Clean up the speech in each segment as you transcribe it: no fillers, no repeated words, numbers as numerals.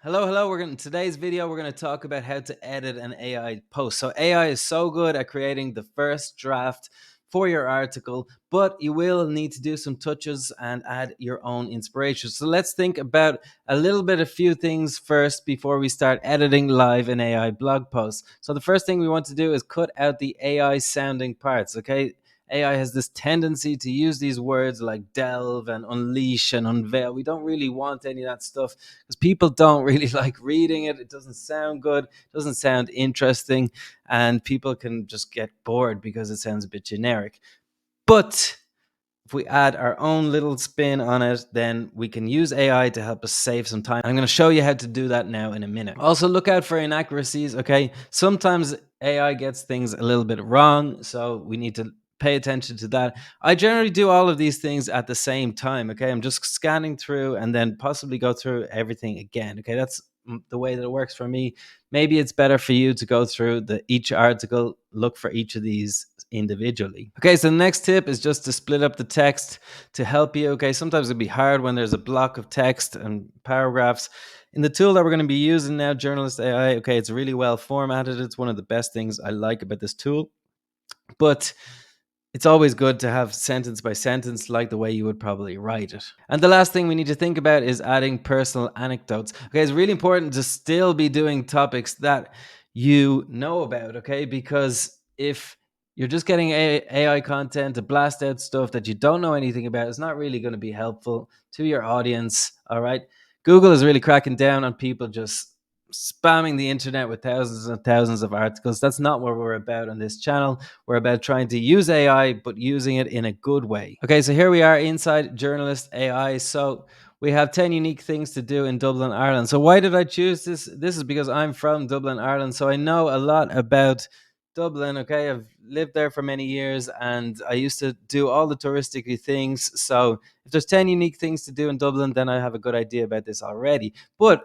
Hello. In today's video, we're going to talk about how to edit an AI post. So AI is so good at creating the first draft for your article, but you will need to do some touches and add your own inspiration. So let's think about a few things first before we start editing live an AI blog post. So the first thing we want to do is cut out the AI sounding parts, okay? AI has this tendency to use these words like delve and unleash and unveil. We don't really want any of that stuff because people don't really like reading it. It doesn't sound good, it doesn't sound interesting, and people can just get bored because it sounds a bit generic. But if we add our own little spin on it, then we can use AI to help us save some time. I'm going to show you how to do that now in a minute. Also, look out for inaccuracies, okay? Sometimes AI gets things a little bit wrong, so we need to pay attention to that. I generally do all of these things at the same time, okay? I'm just scanning through and then possibly go through everything again, okay? That's the way that it works for me. Maybe it's better for you to go through each article, look for each of these individually. Okay, so the next tip is just to split up the text to help you. Okay, sometimes it'd be hard when there's a block of text and paragraphs. In the tool that we're going to be using now, Journalist AI, okay, it's really well formatted. It's one of the best things I like about this tool. But it's always good to have sentence by sentence, like the way you would probably write it. And the last thing we need to think about is adding personal anecdotes. Okay, it's really important to still be doing topics that you know about, okay? Because if you're just getting AI content to blast out stuff that you don't know anything about, it's not really going to be helpful to your audience, all right? Google is really cracking down on people just spamming the internet with thousands and thousands of articles. That's not what we're about on this channel. We're about trying to use AI, but using it in a good way. Okay, so here we are inside Journalist AI. So we have 10 unique things to do in Dublin, Ireland. So why did I choose this? This is because I'm from Dublin, Ireland. So I know a lot about Dublin. Okay, I've lived there for many years and I used to do all the touristic things. So if there's 10 unique things to do in Dublin, then I have a good idea about this already. But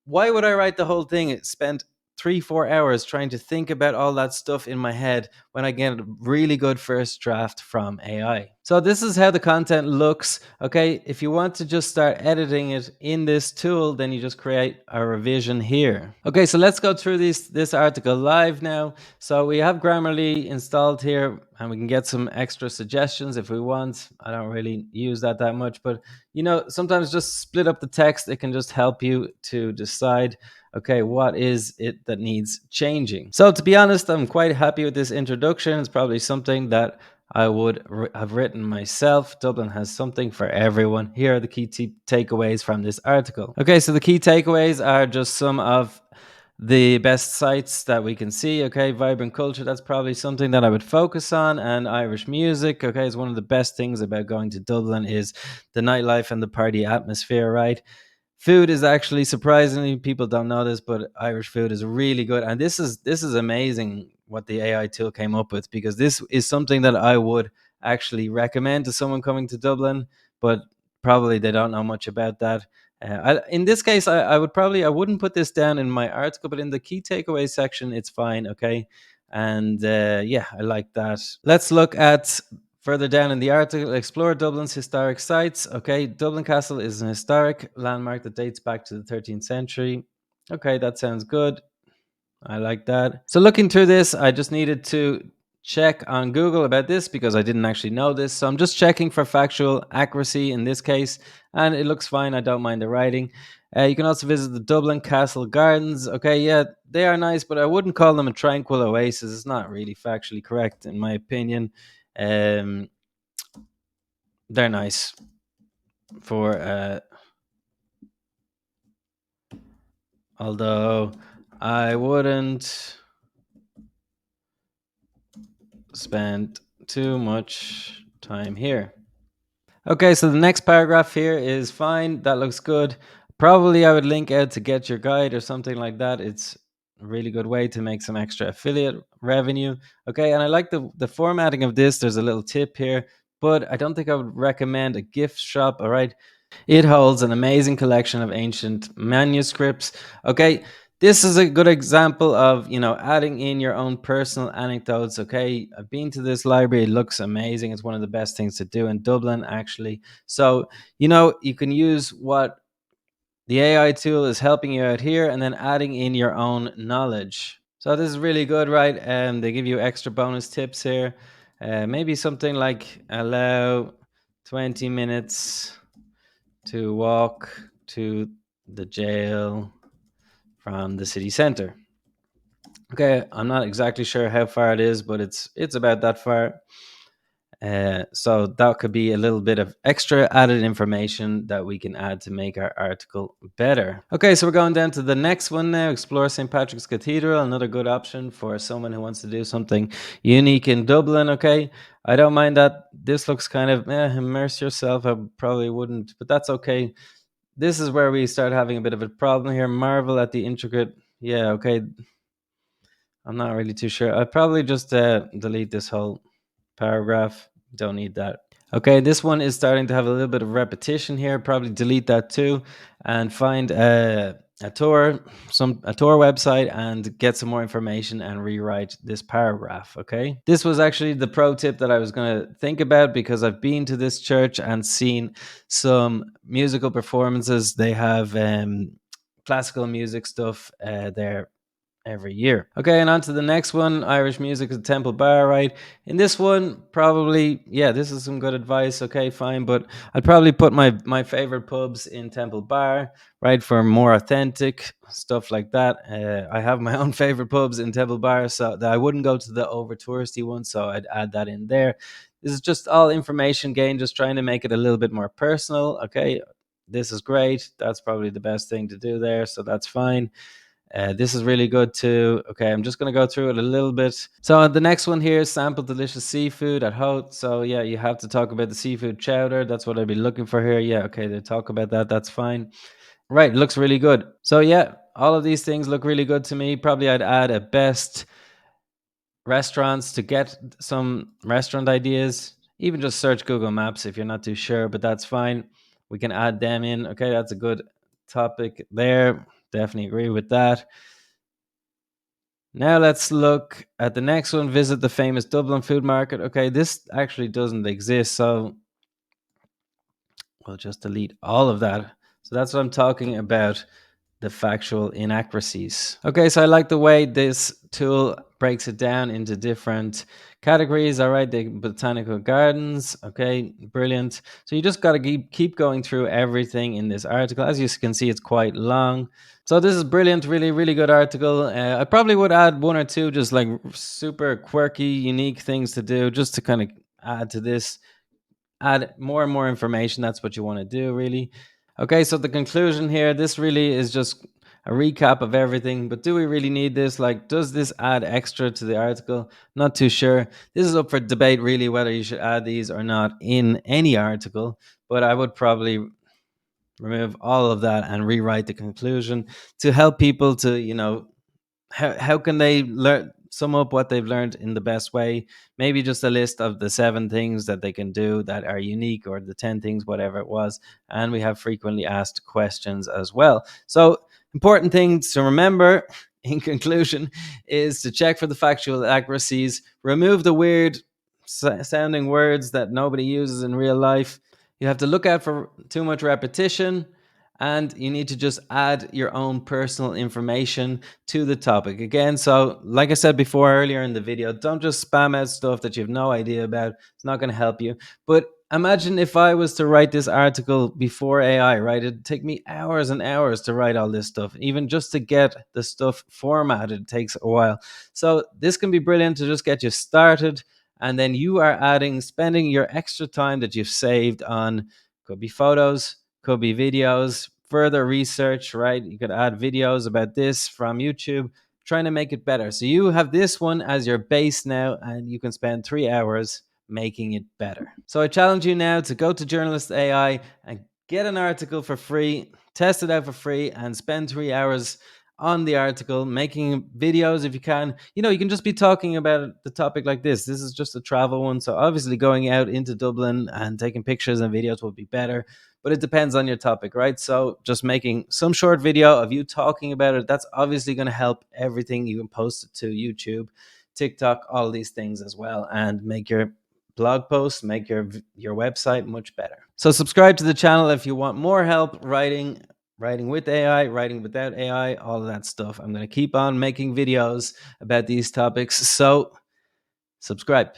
why would I write the whole thing? It spent 3-4 hours trying to think about all that stuff in my head when I get a really good first draft from AI. So this is how the content looks. Okay, if you want to just start editing it in this tool, then you just create a revision here. Okay, so let's go through this article live now. So we have Grammarly installed here and we can get some extra suggestions if we want. I don't really use that much, but sometimes just split up the text. It can just help you to decide, okay, what is it that needs changing? So to be honest, I'm quite happy with this introduction. It's probably something that I would have written myself. Dublin has something for everyone. Here are the key takeaways from this article. Okay, so the key takeaways are just some of the best sites that we can see. Okay, vibrant culture, that's probably something that I would focus on. And Irish music, okay, is one of the best things about going to Dublin is the nightlife and the party atmosphere, right? Food is actually, surprisingly, people don't know this, but Irish food is really good. And this is amazing what the AI tool came up with, because this is something that I would actually recommend to someone coming to Dublin, but probably they don't know much about that. In this case, I wouldn't put this down in my article, but in the key takeaway section, it's fine. Okay, and yeah, I like that. Let's look at further down in the article. Explore Dublin's historic sites. Okay, Dublin Castle is an historic landmark that dates back to the 13th century. Okay, that sounds good. I like that. So looking through this, I just needed to check on Google about this because I didn't actually know this. So I'm just checking for factual accuracy in this case, and it looks fine. I don't mind the writing. You can also visit the Dublin Castle Gardens. Okay, yeah, they are nice, but I wouldn't call them a tranquil oasis. It's not really factually correct, in my opinion. Um, they're nice for, although I wouldn't spend too much time here. Okay, so the next paragraph here is fine. That looks good. Probably I would link out to Get Your Guide or something like that. It's a really good way to make some extra affiliate revenue. Okay, and I like the formatting of this. There's a little tip here, but I don't think I would recommend a gift shop. All right, it holds an amazing collection of ancient manuscripts. Okay, this is a good example of, adding in your own personal anecdotes. Okay, I've been to this library. It looks amazing. It's one of the best things to do in Dublin, actually. So, you can use what The AI tool is helping you out here and then adding in your own knowledge. So this is really good, right? They give you extra bonus tips here. Maybe something like allow 20 minutes to walk to the jail from the city center. Okay, I'm not exactly sure how far it is, but it's about that far. So that could be a little bit of extra added information that we can add to make our article better. Okay, so we're going down to the next one now. Explore St. Patrick's Cathedral, another good option for someone who wants to do something unique in Dublin. Okay, I don't mind that. This looks kind of immerse yourself. I probably wouldn't, but that's okay. This is where we start having a bit of a problem here. Marvel at the intricate. Yeah, okay. I'm not really too sure. I'd probably just delete this whole paragraph. Don't need that. Okay, this one is starting to have a little bit of repetition here. Probably delete that too, and find a tour, a tour website, and get some more information and rewrite this paragraph. Okay, this was actually the pro tip that I was going to think about because I've been to this church and seen some musical performances. They have classical music stuff there every year. Okay, and on to the next one. Irish music at Temple Bar, right? In this one, probably, yeah, this is some good advice. Okay, fine, but I'd probably put my favorite pubs in Temple Bar, right, for more authentic stuff like that. I have my own favorite pubs in Temple Bar, so that I wouldn't go to the over touristy one, so I'd add that in there. This is just all information gain, just trying to make it a little bit more personal. Okay, this is great. That's probably the best thing to do there, so that's fine. This is really good too. Okay, I'm just going to go through it a little bit. So the next one here is sample delicious seafood at Hote. So yeah, you have to talk about the seafood chowder. That's what I'd be looking for here. Yeah, okay, they talk about that. That's fine. Right, looks really good. So yeah, all of these things look really good to me. Probably I'd add a best restaurants to get some restaurant ideas. Even just search Google Maps if you're not too sure, but that's fine. We can add them in. Okay, that's a good topic there. Definitely agree with that. Now let's look at the next one. Visit the famous Dublin food market. Okay, this actually doesn't exist, so we'll just delete all of that. So that's what I'm talking about, the factual inaccuracies. Okay, so I like the way this tool breaks it down into different categories. All right, the botanical gardens. Okay, brilliant. So you just got to keep going through everything in this article. As you can see, it's quite long. So this is brilliant, really, really good article. I probably would add one or two just like super quirky, unique things to do just to kind of add to this, add more and more information. That's what you want to do, really. Okay, so the conclusion here, this really is just a recap of everything, but do we really need this? Like, does this add extra to the article? Not too sure. This is up for debate, really, whether you should add these or not in any article, but I would probably remove all of that and rewrite the conclusion to help people to, how can they learn sum up what they've learned in the best way. Maybe just a list of the 7 things that they can do that are unique, or the 10 things, whatever it was. And we have frequently asked questions as well. So important things to remember in conclusion is to check for the factual accuracies, remove the weird sounding words that nobody uses in real life. You have to look out for too much repetition, and you need to just add your own personal information to the topic again. So like I said before earlier in the video, don't just spam out stuff that you have no idea about. It's not going to help you. But imagine if I was to write this article before AI, right? It'd take me hours and hours to write all this stuff. Even just to get the stuff formatted takes a while. So this can be brilliant to just get you started, and then you are spending your extra time that you've saved on, could be photos, could be videos, further research, right? You could add videos about this from YouTube, trying to make it better. So you have this one as your base now, and you can spend 3 hours making it better. So I challenge you now to go to Journalist AI and get an article for free, test it out for free, and spend 3 hours on the article, making videos if you can. You can just be talking about the topic like this. This is just a travel one. So obviously going out into Dublin and taking pictures and videos would be better, but it depends on your topic, right? So just making some short video of you talking about it, that's obviously going to help everything. You can post it to YouTube, TikTok, all these things as well, and make your blog posts, make your website much better. So subscribe to the channel if you want more help writing writing with AI, writing without AI, all of that stuff. I'm going to keep on making videos about these topics. So subscribe.